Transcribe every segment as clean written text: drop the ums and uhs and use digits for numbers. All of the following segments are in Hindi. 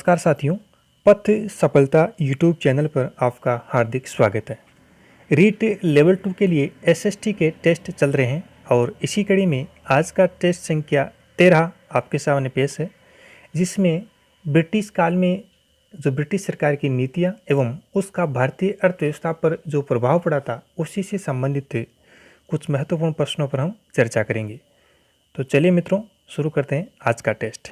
नमस्कार साथियों, पथ सफलता यूट्यूब चैनल पर आपका हार्दिक स्वागत है। रीट लेवल 2 के लिए एसएसटी के टेस्ट चल रहे हैं और इसी कड़ी में आज का टेस्ट संख्या 13 आपके सामने पेश है, जिसमें ब्रिटिश काल में जो ब्रिटिश सरकार की नीतियां एवं उसका भारतीय अर्थव्यवस्था पर जो प्रभाव पड़ा था उसी से संबंधित कुछ महत्वपूर्ण प्रश्नों पर हम चर्चा करेंगे। तो चलिए मित्रों, शुरू करते हैं आज का टेस्ट।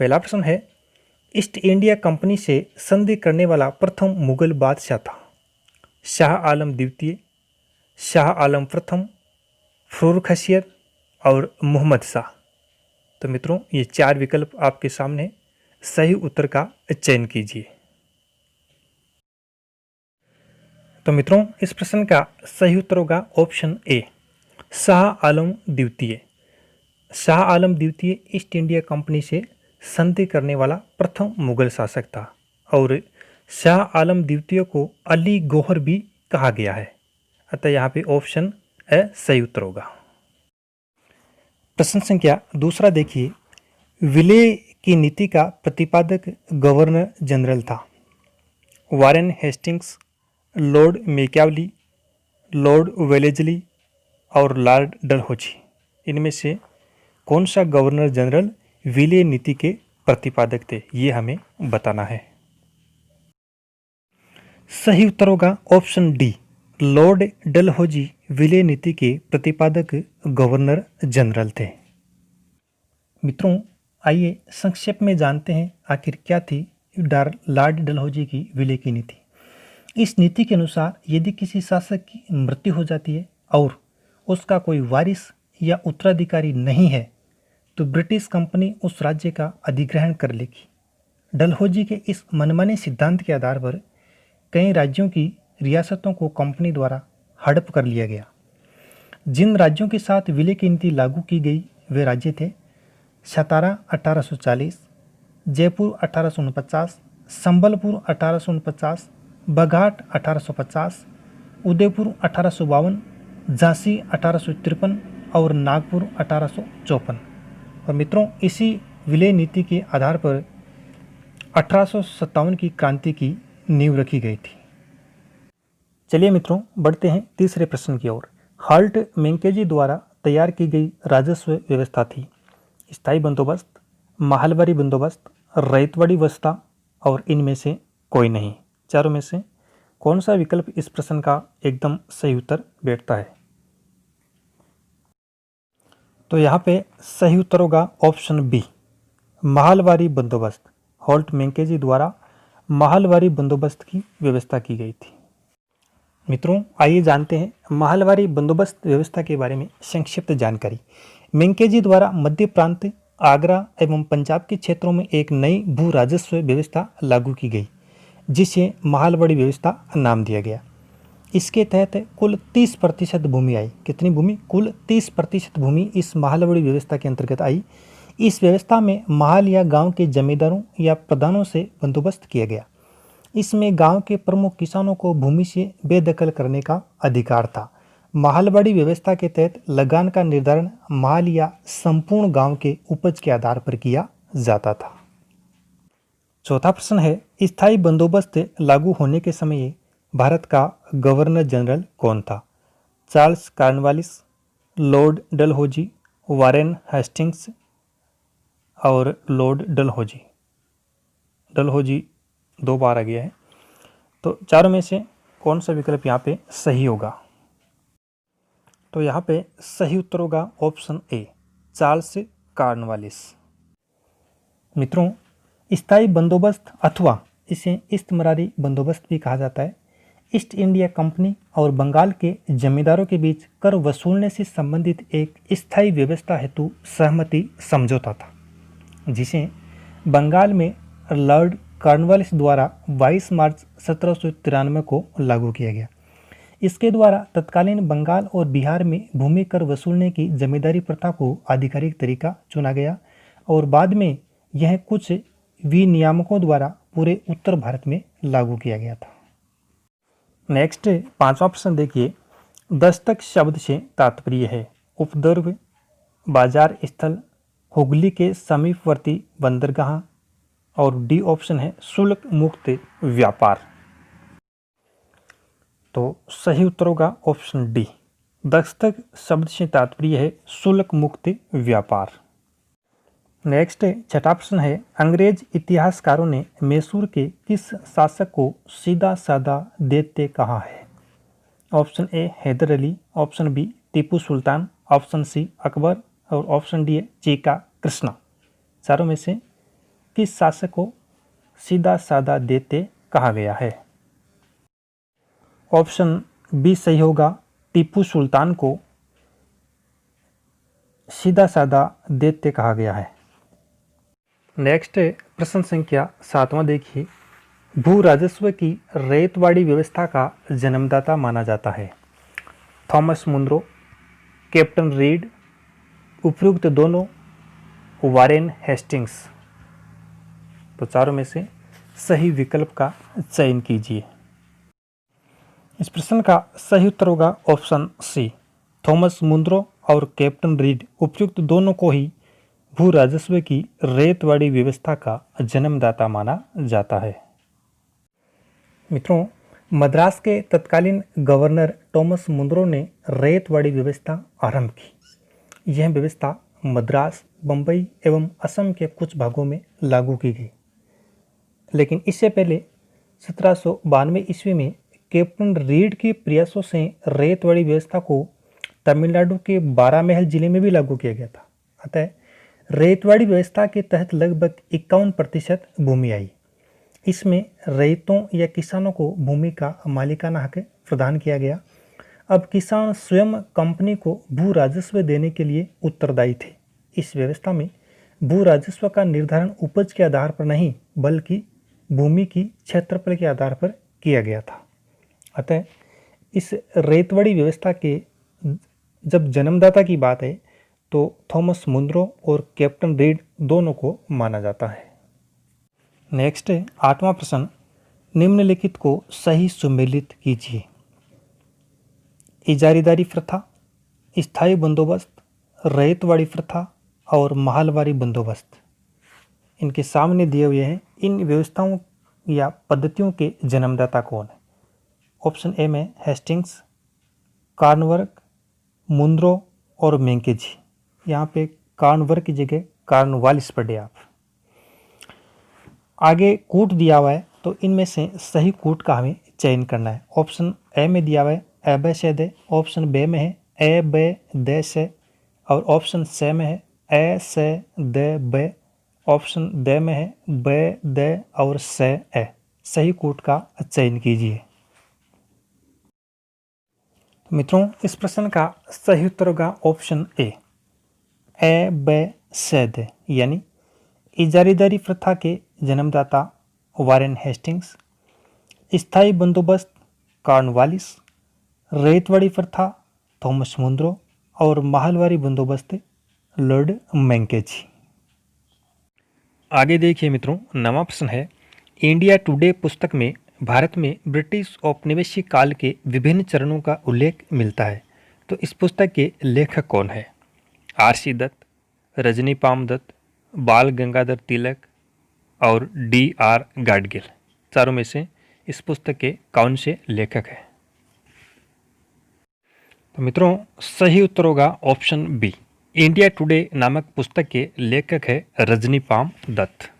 पहला प्रश्न है, ईस्ट इंडिया कंपनी से संधि करने वाला प्रथम मुगल बादशाह था? शाह आलम द्वितीय, शाह आलम प्रथम, फर्रुख और मोहम्मद शाह। तो मित्रों, ये चार विकल्प आपके सामने, सही उत्तर का चयन कीजिए। तो मित्रों, इस प्रश्न का सही उत्तर होगा ऑप्शन ए, शाह आलम द्वितीय। शाह आलम द्वितीय ईस्ट इंडिया कंपनी से संधि करने वाला प्रथम मुगल शासक था और शाह आलम द्वितीय को अली गौहर भी कहा गया है, अतः यहाँ पे ऑप्शन ए सही उत्तर होगा। प्रश्न संख्या दूसरा देखिए, विलय की नीति का प्रतिपादक गवर्नर जनरल था? Warren Hastings, Lord मैकावली, Lord Wellesley और लॉर्ड डलहौजी। इनमें से कौन सा गवर्नर जनरल विलय नीति के प्रतिपादक थे, ये हमें बताना है। सही उत्तर होगा ऑप्शन डी, लॉर्ड डलहौजी विलय नीति के प्रतिपादक गवर्नर जनरल थे। मित्रों, आइए संक्षेप में जानते हैं आखिर क्या थी लॉर्ड डलहौजी की विलय की नीति। इस नीति के अनुसार यदि किसी शासक की मृत्यु हो जाती है और उसका कोई वारिस या उत्तराधिकारी नहीं है तो ब्रिटिश कंपनी उस राज्य का अधिग्रहण कर लेगी। डलहौजी के इस मनमाने सिद्धांत के आधार पर कई राज्यों की रियासतों को कंपनी द्वारा हड़प कर लिया गया। जिन राज्यों के साथ विलय की नीति लागू की गई वे राज्य थे सतारा 1840, जयपुर 1849, संबलपुर 1849, बघाट 1850, उदयपुर 1852, झांसी 1853 और नागपुर 1854। और मित्रों, इसी विलय नीति के आधार पर 1857 की क्रांति की नींव रखी गई थी। चलिए मित्रों, बढ़ते हैं तीसरे प्रश्न की ओर। हाल्ट मैकेंजी द्वारा तैयार की गई राजस्व व्यवस्था थी? स्थायी बंदोबस्त, महलबारी बंदोबस्त, रैयतवाड़ी व्यवस्था और इनमें से कोई नहीं। चारों में से कौन सा विकल्प इस प्रश्न का एकदम सही उत्तर बैठता है? तो यहाँ पे सही उत्तर होगा ऑप्शन बी, महलबारी बंदोबस्त। हाल्ट मैकेंजी द्वारा महलबारी बंदोबस्त की व्यवस्था की गई थी। मित्रों, आइए जानते हैं महलबारी बंदोबस्त व्यवस्था के बारे में संक्षिप्त जानकारी। मैकेंजी द्वारा मध्य प्रांत, आगरा एवं पंजाब के क्षेत्रों में एक नई भू राजस्व व्यवस्था लागू की गई, जिसे महलबारी व्यवस्था नाम दिया गया। इसके तहत कुल 30% भूमि आई। कितनी भूमि? कुल 30% भूमि इस महलबारी व्यवस्था के अंतर्गत आई। इस व्यवस्था में महल या गांव के जमींदारों या प्रधानों से बंदोबस्त किया गया। इसमें गांव के प्रमुख किसानों को भूमि से बेदखल करने का अधिकार था। महलबारी व्यवस्था के तहत लगान का निर्धारण महल या संपूर्ण गांव के उपज के आधार पर किया जाता था। चौथा प्रश्न है, स्थायी बंदोबस्त लागू होने के समय भारत का गवर्नर जनरल कौन था? Charles Cornwallis, Lord Dalhousie, Warren Hastings और लॉर्ड डलहौजी। डलहौजी 2 बार आ गया है, तो चारों में से कौन सा विकल्प यहाँ पे सही होगा? तो यहाँ पे सही उत्तर होगा ऑप्शन ए, चार्ल्स कॉर्नवालिस। मित्रों, स्थायी बंदोबस्त अथवा इसे इस्तमरारी बंदोबस्त भी कहा जाता है, ईस्ट इंडिया कंपनी और बंगाल के जमींदारों के बीच कर वसूलने से संबंधित एक स्थायी व्यवस्था हेतु सहमति समझौता था, जिसे बंगाल में लॉर्ड कॉर्नवालिस द्वारा 22 मार्च 1793 को लागू किया गया। इसके द्वारा तत्कालीन बंगाल और बिहार में भूमि कर वसूलने की जमींदारी प्रथा को आधिकारिक तरीका चुना गया और बाद में यह कुछ विनियामकों द्वारा पूरे उत्तर भारत में लागू किया गया था। नेक्स्ट 5वां प्रश्न देखिए, दस्तक शब्द से तात्पर्य है? उपद्रव, बाजार स्थल, हुगली के समीपवर्ती बंदरगाह, और डी ऑप्शन है शुल्क मुक्त व्यापार। तो सही उत्तर होगा ऑप्शन डी। दस्तक शब्द से तात्पर्य है शुल्क मुक्त व्यापार। नेक्स्ट छठा प्रश्न है, अंग्रेज इतिहासकारों ने मैसूर के किस शासक को सीधा साधा दैत्य कहा है? Option A Haidar Ali, option B Tipu Sultan, option C Akbar और ऑप्शन डी है चीका कृष्णा। चारों में से किस शासक को सीधा साधा दैत्य कहा गया है? ऑप्शन बी सही होगा, टीपू सुल्तान को सीधा साधा दैत्य कहा गया है। नेक्स्ट प्रश्न संख्या 7वां देखिए, भू राजस्व की रैयतवाड़ी व्यवस्था का जन्मदाता माना जाता है? थॉमस मुनरो, कैप्टन रीड, उपयुक्त दोनों, वारेन हेस्टिंग्स। तो चारों में से सही विकल्प का चयन कीजिए। इस प्रश्न का सही उत्तर होगा ऑप्शन सी, थॉमस मुनरो और कैप्टन रीड उपयुक्त दोनों को ही भू राजस्व की रैयतवाड़ी व्यवस्था का जन्मदाता माना जाता है। मित्रों, मद्रास के तत्कालीन गवर्नर थॉमस मुनरो ने रैयतवाड़ी व्यवस्था आरंभ की। यह व्यवस्था मद्रास, बम्बई एवं असम के कुछ भागों में लागू की गई, लेकिन इससे पहले 1792 ईस्वी में कैप्टन रीड के प्रयासों से रैयतवाड़ी व्यवस्था को तमिलनाडु के बारामहल जिले में भी लागू किया गया था। अतः रैयतवाड़ी व्यवस्था के तहत लगभग 51% भूमि आई। इसमें रैयतों या किसानों को भूमि का मालिकाना हक प्रदान किया गया। अब किसान स्वयं कंपनी को भू राजस्व देने के लिए उत्तरदायी थे। इस व्यवस्था में भू राजस्व का निर्धारण उपज के आधार पर नहीं, बल्कि भूमि की क्षेत्रफल के आधार पर किया गया था। अतः इस रैयतवाड़ी व्यवस्था के जब जन्मदाता की बात है तो थॉमस मुनरो और कैप्टन रीड दोनों को माना जाता है। नेक्स्ट 8वां प्रश्न, निम्नलिखित को सही सुमेलित कीजिए। इजारीदारी प्रथा, स्थायी बंदोबस्त, रैयतवाड़ी प्रथा और महलवारी बंदोबस्त। इनके सामने दिए हुए हैं। इन व्यवस्थाओं या पद्धतियों के जन्मदाता कौन है? ऑप्शन ए में हेस्टिंग्स, कार्नवर्क, मुनरो और मैकेंजी। यहाँ पे कार्नवर्क की जगह कार्नवालिस पढ़े आप। आगे कूट दिया हुआ है, तो इनमें से सही कूट का हमें चयन करना है। ऑप्शन ए में दिया हुआ है ए बे से दे, ऑप्शन बे में है ए बे दे से, और ऑप्शन सी में है ए से दे बे, ऑप्शन दे में है बे दे और से ए। सही कूट का चयन कीजिए। तो मित्रों, इस प्रश्न का सही उत्तर होगा ऑप्शन ए बे से दे, यानी इजारीदारी प्रथा के जन्मदाता वारेन हेस्टिंग्स, स्थायी बंदोबस्त कार्नवालिस, रैयतवाड़ी प्रथा थॉमस मुनरो और महलवारी बंदोबस्त लॉर्ड मैकेंजी। आगे देखिए मित्रों, 9वां प्रश्न है, इंडिया टुडे पुस्तक में भारत में ब्रिटिश औपनिवेशिक काल के विभिन्न चरणों का उल्लेख मिलता है। तो इस पुस्तक के लेखक कौन है? आर.सी. दत्त, रजनी पाम दत्त, बाल गंगाधर तिलक और D.R. गाडगिल। चारों में से इस पुस्तक के कौन से लेखक हैं? तो मित्रों, सही उत्तर होगा ऑप्शन बी। इंडिया टुडे नामक पुस्तक के लेखक है रजनी पाम दत्त।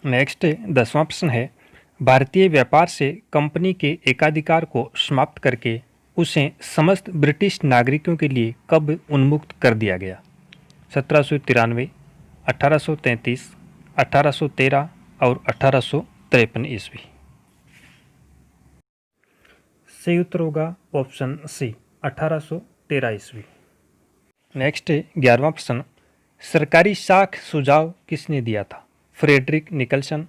नेक्स्ट 10वां प्रश्न है, भारतीय व्यापार से कंपनी के एकाधिकार को समाप्त करके उसे समस्त ब्रिटिश नागरिकों के लिए कब उन्मुक्त कर दिया गया? 1793, 1833, 1813 और 1853 ईस्वी। सही उत्तर होगा ऑप्शन सी, 1813 ईस्वी। नेक्स्ट 11वां प्रश्न, सरकारी साख सुझाव किसने दिया था? Frederick Nicholson,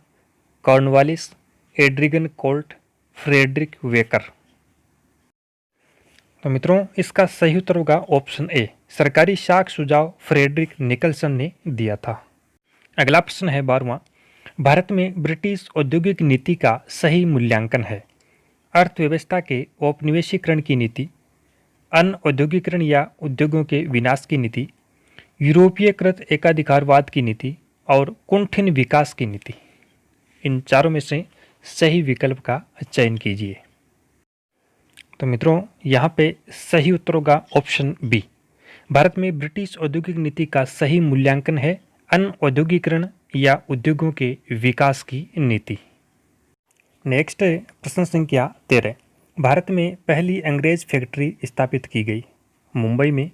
Cornwallis, Edrigan Colt, Frederick Wacker. तो मित्रों, इसका सही उत्तर होगा ऑप्शन ए, सरकारी साख सुझाव फ्रेडरिक निकलसन ने दिया था। अगला प्रश्न है 12वां, भारत में ब्रिटिश औद्योगिक नीति का सही मूल्यांकन है? अर्थव्यवस्था के औपनिवेशीकरण की नीति, अनऔद्योगिकरण या उद्योगों के विनाश की नीति, यूरोपीयकृत एकाधिकारवाद की नीति और कुंठिन विकास की नीति। इन चारों में से सही विकल्प का चयन कीजिए। तो मित्रों, यहाँ पे सही उत्तर होगा ऑप्शन बी। भारत में ब्रिटिश औद्योगिक नीति का सही मूल्यांकन है अनऔद्योगिकरण या उद्योगों के विकास की नीति। नेक्स्ट है प्रश्न संख्या 13। भारत में पहली अंग्रेज फैक्ट्री स्थापित की गई। मुंबई में,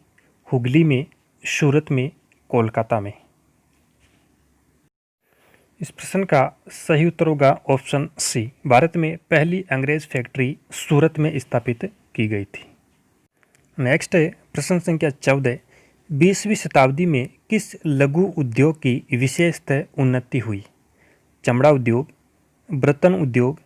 हुगली में, सूरत में, कोलकाता में। इस प्रश्न का सही उत्तर होगा ऑप्शन सी। भारत में पहली अंग्रेज फैक्ट्री सूरत में स्थापित की गई थी। नेक्स्ट है प्रश्न संख्या 14। 20वीं शताब्दी में किस लघु उद्योग की विशेषतः उन्नति हुई? चमड़ा उद्योग, बर्तन उद्योग,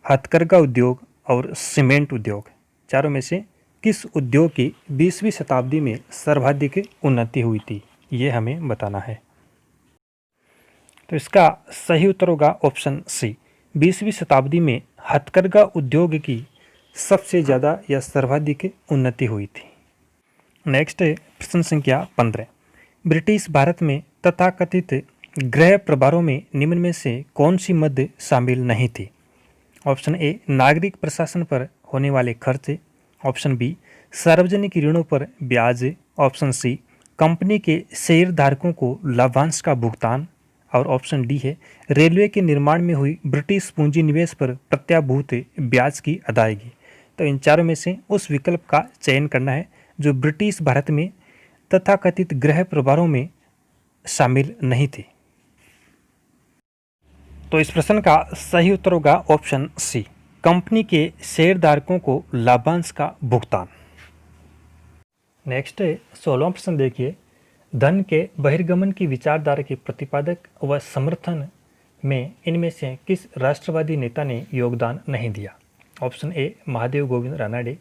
हथकरघा उद्योग और सीमेंट उद्योग। चारों में से किस उद्योग की 20वीं शताब्दी में सर्वाधिक उन्नति हुई थी, ये हमें बताना है। तो इसका सही उत्तर होगा ऑप्शन सी। 20वीं शताब्दी में हथकरघा उद्योग की सबसे ज़्यादा या सर्वाधिक उन्नति हुई थी। नेक्स्ट है प्रश्न संख्या 15। ब्रिटिश भारत में तथाकथित गृह प्रभारों में निम्न में से कौन सी मद शामिल नहीं थी? ऑप्शन ए नागरिक प्रशासन पर होने वाले खर्च, ऑप्शन बी सार्वजनिक ऋणों पर ब्याज, ऑप्शन सी कंपनी के शेयरधारकों को लाभांश का भुगतान, और ऑप्शन डी है रेलवे के निर्माण में हुई ब्रिटिश पूंजी निवेश पर प्रत्याभूत ब्याज की अदायगी। तो इन चारों में से उस विकल्प का चयन करना है जो ब्रिटिश भारत में तथाकथित गृह प्रभारों में शामिल नहीं थे। तो इस प्रश्न का सही उत्तर होगा ऑप्शन सी, कंपनी के शेयरधारकों को लाभांश का भुगतान। नेक्स्ट है 16वां प्रश्न देखिए। धन के बहिर्गमन की विचारधारा के प्रतिपादक व समर्थन में इनमें से किस राष्ट्रवादी नेता ने योगदान नहीं दिया? Option A Mahadev Govind Ranade,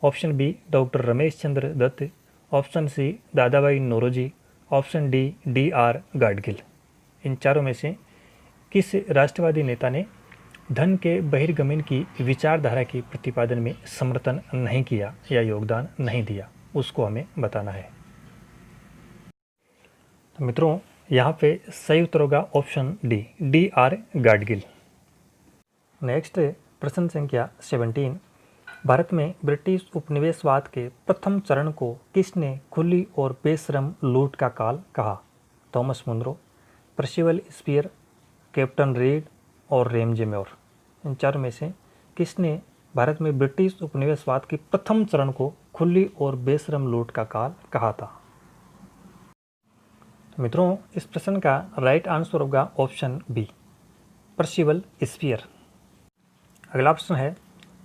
option B doctor Ramesh Chandra Dutt, option C Dadabhai Naoroji, option D D R. Gadgil. इन चारों में से किस राष्ट्रवादी नेता ने धन के बहिर्गमन की विचारधारा के प्रतिपादन में समर्थन नहीं किया या योगदान नहीं दिया, उसको हमें बताना है। तो मित्रों, यहाँ पे सही उत्तर होगा option D D R. Gadgil. Next प्रश्न संख्या 17। भारत में ब्रिटिश उपनिवेशवाद के प्रथम चरण को किसने खुली और बेशरम लूट का काल कहा? Thomas Munro, Percival Spear, captain Read और रेमजे मोर। इन चारों में से किसने भारत में ब्रिटिश उपनिवेशवाद के प्रथम चरण को खुली और बेशरम लूट का काल कहा था? मित्रों, इस प्रश्न का राइट आंसर होगा ऑप्शन बी, पर्सिवल स्पीयर। अगला प्रश्न है,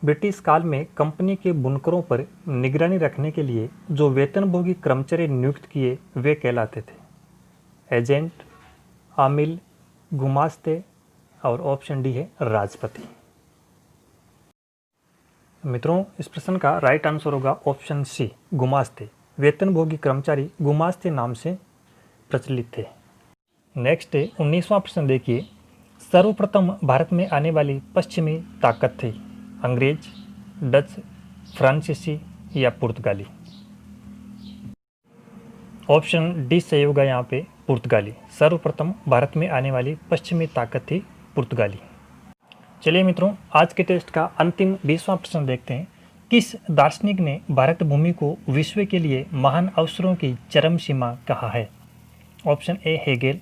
ब्रिटिश काल में कंपनी के बुनकरों पर निगरानी रखने के लिए जो वेतनभोगी कर्मचारी नियुक्त किए वे कहलाते थे? एजेंट, आमिल, गुमास्ते और ऑप्शन डी है राजपति। मित्रों, इस प्रश्न का राइट आंसर होगा ऑप्शन सी, गुमास्ते। वेतनभोगी कर्मचारी गुमास्ते नाम से प्रचलित थे। नेक्स्ट 19वां प्रश्न देखिए। सर्वप्रथम भारत में आने वाली पश्चिमी ताकत थी? अंग्रेज, डच, फ्रांसीसी या पुर्तगाली? ऑप्शन डी सही होगा यहाँ पे, पुर्तगाली। सर्वप्रथम भारत में आने वाली पश्चिमी ताकत थी पुर्तगाली। चलिए मित्रों, आज के टेस्ट का अंतिम 20वां प्रश्न देखते हैं। किस दार्शनिक ने भारत भूमि को विश्व के लिए महान अवसरों की चरम सीमा कहा है? Option A Hegel,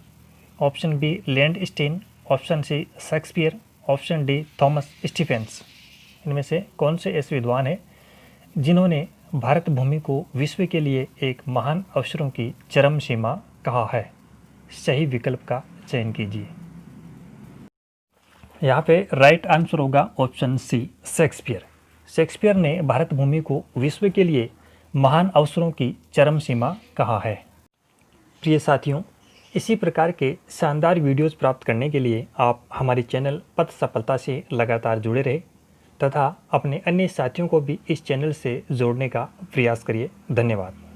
option B Landstein, option C Shakespeare, option D Thomas Stephens. इनमें से कौन से ऐसे विद्वान हैं जिन्होंने भारत भूमि को विश्व के लिए एक महान अवसरों की चरम सीमा कहा है? सही विकल्प का चयन कीजिए। यहाँ पे राइट आंसर होगा ऑप्शन सी, शेक्सपियर। शेक्सपियर ने भारत भूमि को विश्व के लिए महान अवसरों की चरम सीमा कहा है। प्रिय साथियों, इसी प्रकार के शानदार वीडियोस प्राप्त करने के लिए आप हमारे चैनल पथ सफलता से लगातार जुड़े रहे तथा अपने अन्य साथियों को भी इस चैनल से जोड़ने का प्रयास करिए। धन्यवाद।